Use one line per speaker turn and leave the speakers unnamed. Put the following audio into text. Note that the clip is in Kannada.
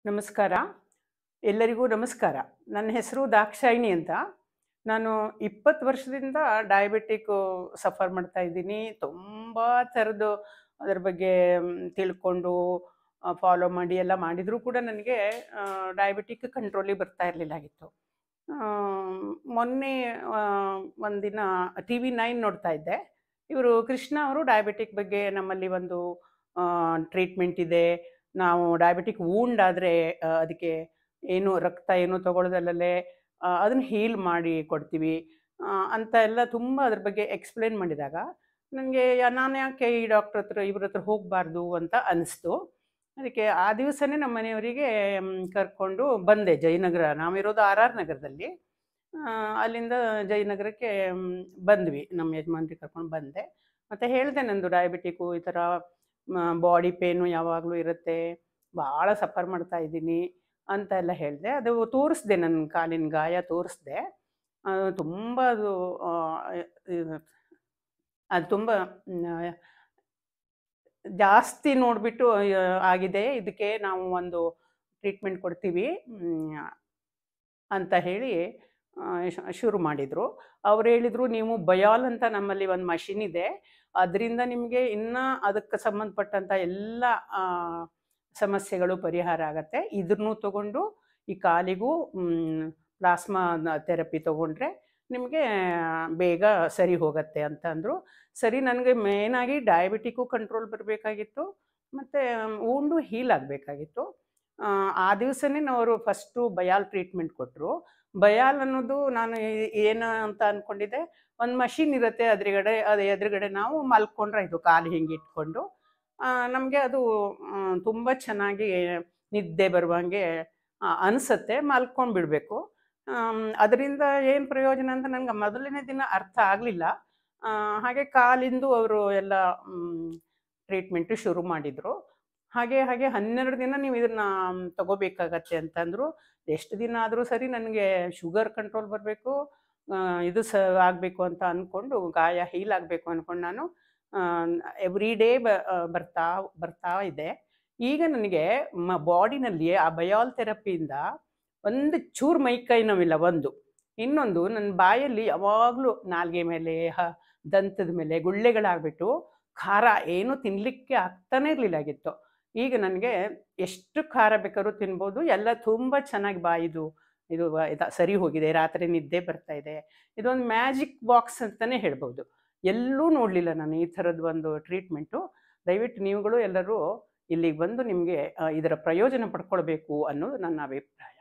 ನಮಸ್ಕಾರ. ಎಲ್ಲರಿಗೂ ನಮಸ್ಕಾರ. ನನ್ನ ಹೆಸರು ದಾಕ್ಷಾಯಿಣಿ ಅಂತ. ನಾನು 20 ವರ್ಷದಿಂದ ಡಯಾಬಿಟಿಕ್ಕು ಸಫರ್ ಮಾಡ್ತಾ ಇದ್ದೀನಿ. ತುಂಬ ಥರದ್ದು ಅದರ ಬಗ್ಗೆ ತಿಳ್ಕೊಂಡು ಫಾಲೋ ಮಾಡಿ ಎಲ್ಲ ಮಾಡಿದರೂ ಕೂಡ ನನಗೆ ಡಯಾಬಿಟಿಕ್ ಕಂಟ್ರೋಲಿಗೆ ಬರ್ತಾ ಇರಲಿಲ್ಲಾಗಿತ್ತು. ಮೊನ್ನೆ ಒಂದಿನ TV9 ನೋಡ್ತಾ ಇದ್ದೆ. ಇವರು ಕೃಷ್ಣ ಅವರು ಡಯಾಬಿಟಿಕ್ ಬಗ್ಗೆ ನಮ್ಮಲ್ಲಿ ಒಂದು ಟ್ರೀಟ್ಮೆಂಟ್ ಇದೆ. ನಾವು ಡಯಾಬಿಟಿಕ್ ವೂಂಡ್ ಆದರೆ ಅದಕ್ಕೆ ಏನು ರಕ್ತ ಏನು ತಗೊಳ್ಳೋದಲ್ಲೇ ಅದನ್ನು ಹೀಲ್ ಮಾಡಿ ಕೊಡ್ತೀವಿ ಅಂತ ಎಲ್ಲ ತುಂಬ ಅದ್ರ ಬಗ್ಗೆ ಎಕ್ಸ್ಪ್ಲೇನ್ ಮಾಡಿದಾಗ ನನಗೆ ನಾನು ಯಾಕೆ ಈ ಡಾಕ್ಟ್ರ್ ಹತ್ರ ಇವ್ರ ಹತ್ರ ಹೋಗಬಾರ್ದು ಅಂತ ಅನ್ನಿಸ್ತು. ಅದಕ್ಕೆ ಆ ದಿವಸನೇ ನಮ್ಮ ಮನೆಯವರಿಗೆ ಕರ್ಕೊಂಡು ಬಂದೆ ಜಯನಗರ. ನಾವಿರೋದು RR ನಗರದಲ್ಲಿ. ಅಲ್ಲಿಂದ ಜಯನಗರಕ್ಕೆ ಬಂದ್ವಿ. ನಮ್ಮ ಯಜಮಾನ್ರಿಗೆ ಕರ್ಕೊಂಡು ಬಂದೆ. ಮತ್ತು ಹೇಳಿದೆ ನಂದು ಡಯಾಬಿಟಿಕ್ಕು ಈ ಥರ ಬಾಡಿ ಪೇನು ಯಾವಾಗಲೂ ಇರುತ್ತೆ, ಭಾಳ ಸಫರ್ ಮಾಡ್ತಾ ಇದ್ದೀನಿ ಅಂತ ಎಲ್ಲ ಹೇಳಿದೆ. ಅದು ತೋರಿಸ್ದೆ, ನನ್ನ ಕಾಲಿನ ಗಾಯ ತೋರಿಸ್ದೆ. ತುಂಬ ಅದು ತುಂಬ ಜಾಸ್ತಿ ನೋಡಿಬಿಟ್ಟು ಆಗಿದೆ, ಇದಕ್ಕೆ ನಾವು ಒಂದು ಟ್ರೀಟ್ಮೆಂಟ್ ಕೊಡ್ತೀವಿ ಅಂತ ಹೇಳಿ ಶುರು ಮಾಡಿದರು. ಅವ್ರು ಹೇಳಿದರು, ನೀವು ಬಯಾಲ್ ಅಂತ ನಮ್ಮಲ್ಲಿ ಒಂದು ಮಷಿನ್ ಇದೆ, ಅದರಿಂದ ನಿಮಗೆ ಇನ್ನೂ ಅದಕ್ಕೆ ಸಂಬಂಧಪಟ್ಟಂಥ ಎಲ್ಲ ಸಮಸ್ಯೆಗಳು ಪರಿಹಾರ ಆಗತ್ತೆ. ಇದನ್ನು ತಗೊಂಡು ಈ ಕಾಲಿಗೂ ಪ್ಲಾಸ್ಮಾ ಥೆರಪಿ ತೊಗೊಂಡ್ರೆ ನಿಮಗೆ ಬೇಗ ಸರಿ ಹೋಗುತ್ತೆ ಅಂತ ಅಂದರು. ಸರಿ, ನನಗೆ ಮೇಯ್ನಾಗಿ ಡಯಾಬಿಟಿಕ್ಕು ಕಂಟ್ರೋಲ್ ಬರಬೇಕಾಗಿತ್ತು ಮತ್ತು ವೂಂಡು ಹೀಲ್ ಆಗಬೇಕಾಗಿತ್ತು. ಆ ದಿವಸನೇ ಅವರು ಫಸ್ಟು ಬಯಾಲ್ ಟ್ರೀಟ್ಮೆಂಟ್ ಕೊಟ್ಟರು. ಬಯಾಲ್ ಅನ್ನೋದು ನಾನು ಏನು ಅಂತ ಅಂದ್ಕೊಂಡಿದ್ದೆ, ಒಂದು ಮಷಿನ್ ಇರುತ್ತೆ ಎದುರುಗಡೆ ನಾವು ಮಲ್ಕೊಂಡ್ರೆ ಇದು ಕಾಲು ಹಿಂಗೆ ಇಟ್ಕೊಂಡು ನಮಗೆ ಅದು ತುಂಬ ಚೆನ್ನಾಗಿ ನಿದ್ದೆ ಬರುವಂಗೆ ಅನಿಸುತ್ತೆ, ಮಲ್ಕೊಂಡು ಬಿಡಬೇಕು. ಅದರಿಂದ ಏನು ಪ್ರಯೋಜನ ಅಂತ ನನಗೆ ಮೊದಲನೇ ದಿನ ಅರ್ಥ ಆಗಲಿಲ್ಲ. ಹಾಗೆ ಕಾಲಿಂದು ಅವರು ಎಲ್ಲ ಟ್ರೀಟ್ಮೆಂಟು ಶುರು ಮಾಡಿದರು. ಹಾಗೆ 12 ದಿನ ನೀವು ಇದನ್ನು ತಗೋಬೇಕಾಗತ್ತೆ ಅಂತಂದರು. ಎಷ್ಟು ದಿನ ಆದರೂ ಸರಿ, ನನಗೆ ಶುಗರ್ ಕಂಟ್ರೋಲ್ ಬರಬೇಕು, ಇದು ಆಗಬೇಕು ಅಂತ ಅಂದ್ಕೊಂಡು, ಗಾಯ ಹೀಲ್ ಆಗಬೇಕು ಅಂದ್ಕೊಂಡು ನಾನು ಎವ್ರಿ ಡೇ ಬರ್ತಾ ಇದೆ. ಈಗ ನನಗೆ ಬಾಡಿನಲ್ಲಿ ಆ ಬಯಾಲ್ ಥೆರಪಿಯಿಂದ ಒಂದು ಚೂರು ಮೈಕೈ ನೋವಿಲ್ಲ. ಇನ್ನೊಂದು ನನ್ನ ಬಾಯಲ್ಲಿ ಯಾವಾಗಲೂ ನಾಲಿಗೆ ಮೇಲೆ ದಂತದ ಮೇಲೆ ಗುಳ್ಳೆಗಳಾಗ್ಬಿಟ್ಟು ಖಾರ ಏನೂ ತಿನ್ನಲಿಕ್ಕೆ ಆಗ್ತಾನೇ ಇರಲಿಲ್ಲಾಗಿತ್ತು. ಈಗ ನನಗೆ ಎಷ್ಟು ಖಾರ ಬೇಕಾದ್ರೂ ತಿನ್ಬೋದು, ಎಲ್ಲ ತುಂಬ ಚೆನ್ನಾಗಿ ಇದು ಸರಿ ಹೋಗಿದೆ. ರಾತ್ರಿ ನಿದ್ದೆ ಬರ್ತಾ ಇದೆ. ಇದೊಂದು ಮ್ಯಾಜಿಕ್ ಬಾಕ್ಸ್ ಅಂತಲೇ ಹೇಳ್ಬೋದು. ಎಲ್ಲೂ ನೋಡಲಿಲ್ಲ ನಾನು ಈ ಥರದ್ದು ಒಂದು ಟ್ರೀಟ್ಮೆಂಟು. ದಯವಿಟ್ಟು ನೀವುಗಳು ಎಲ್ಲರೂ ಇಲ್ಲಿಗೆ ಬಂದು ನಿಮಗೆ ಇದರ ಪ್ರಯೋಜನ ಪಡ್ಕೊಳ್ಬೇಕು ಅನ್ನೋದು ನನ್ನ ಅಭಿಪ್ರಾಯ.